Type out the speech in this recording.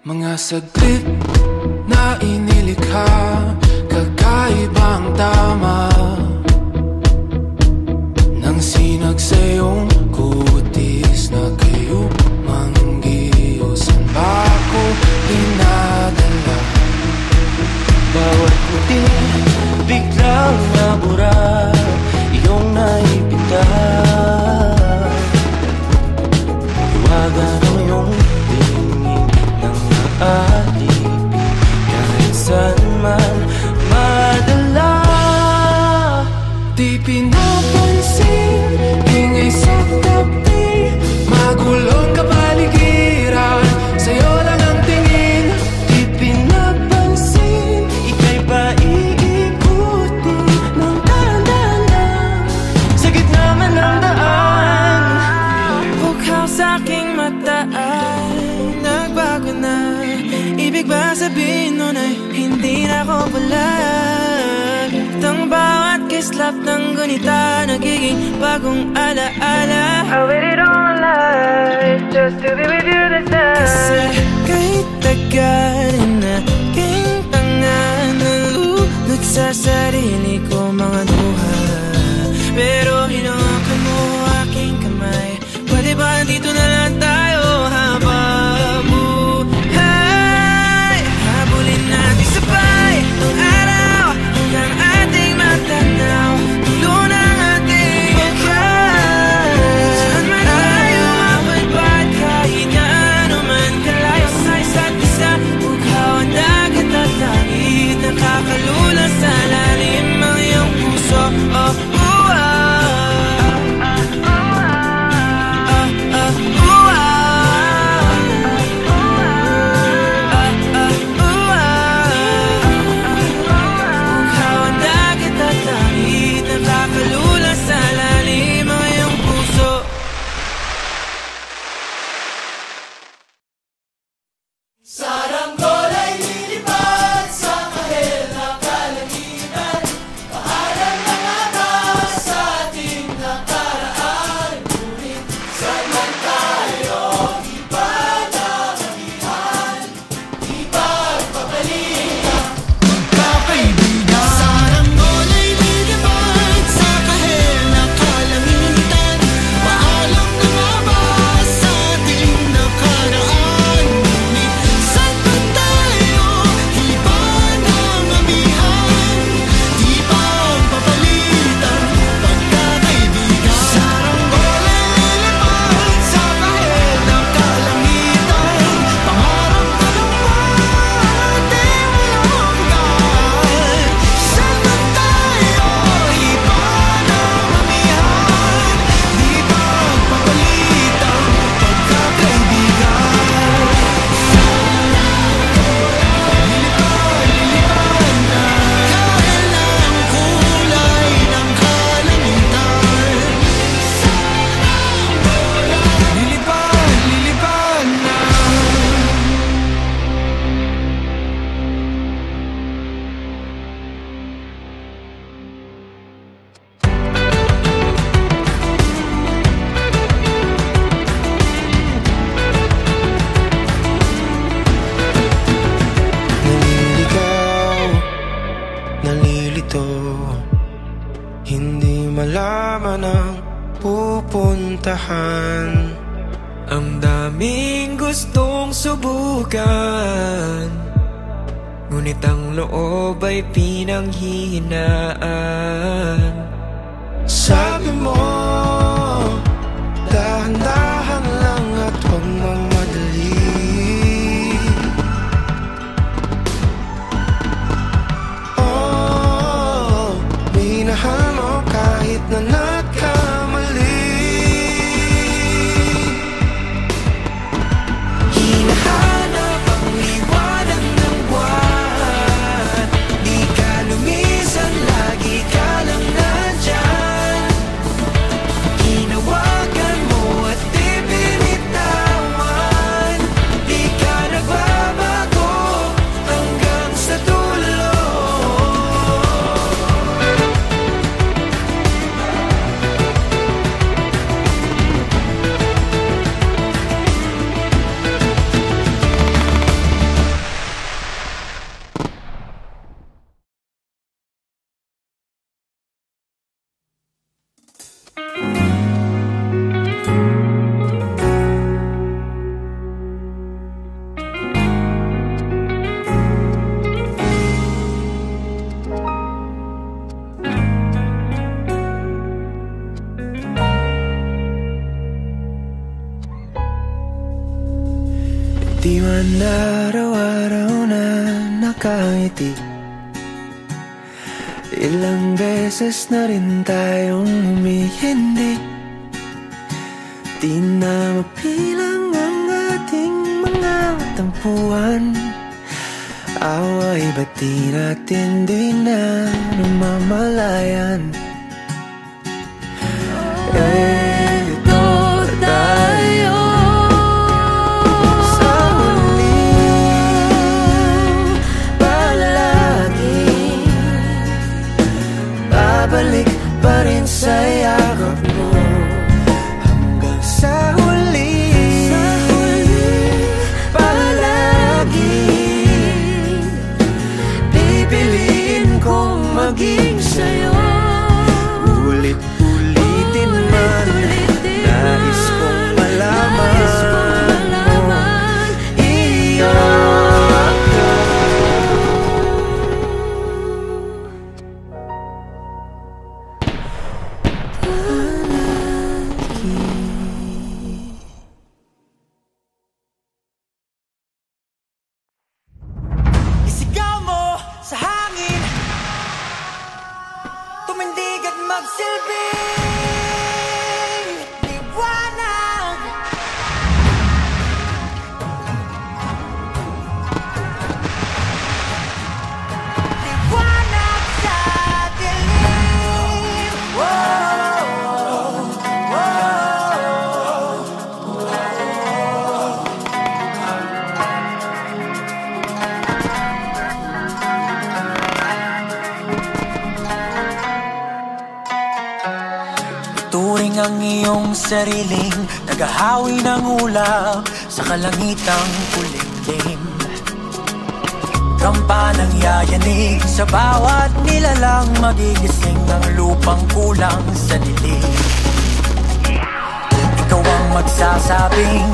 Mga saglit na inilikha, kakaibang tama nang sinag sa iyong kutis na kayo manggiyo. San ba ako dinadala? Bawat puti biglang nabura, iyong naipitan. Iwagan ang iyong tingin ng naaalipin, kahit saan man madala. Di pinapansin, ingay sa tabi, magulong kapaligiran, sa'yo lang ang tingin. Di pinapansin, ika'y pa iikutin ng dahan-dahan sa gitna man ng daan. Bukhaw sa'king mata ay nagbago na. Ibig ba sabihin nun ay hindi na ako palag? Tang bawat kislap ng gunita nagiging bagong alaala. I waited all my life just to be with you this time. Kasi kahit tagal na aking tanga, nalulot sa sarili ko mga duha. Pero hinawakan mo aking kamay, pwede ba dito na lang tayo habang buhay? Habulin natin sabay ang araw hanggang ating matanaw, tulo ng ating buhay. Saan man tayo mapadpad, kahit na ano man kalayo sa isa't isa. Bughaw ang dagat at langit, nakakalula sa lalim ang iyong puso. Oh, hindi malaman ang pupuntahan. Ang daming gustong subukan, ngunit ang loob ay pinanghihinaan. Sabi mo, dahan-dahan lang at huwag magmadali. Oh, minahal mo kahit na nagkamali. Hinahanap ang liwanag ng buwan, di ka lumisan, lagi ka lang nandyan. Hinawakan mo at di binitawan, di ka nagbabago hanggang sa dulo. Di man araw-araw na nakangiti. Ilang beses na rin tayong humihindi. Di na mapilang ang ating mga tampuhan. Away ba't di natin di na namamalayan? Ito tayo sa huli, palagi babalik pa rin sa yakap mo. Hanggang sa huli, palagi pipiliin kong maging sa'yo. Ulit-ulitin man, nais kong malaman mo, iyo ako. Isigaw mo sa hangin, tumindig at magsilbing liwanag. Liwanag sa dilim. Turing ang iyong sariling naghahawi ng ulap sa kalangitang kulimlim. Kampanang yayanig sa bawat nilalang, magigising ang lupang kulang sa dilim. Ikaw ang magsasabing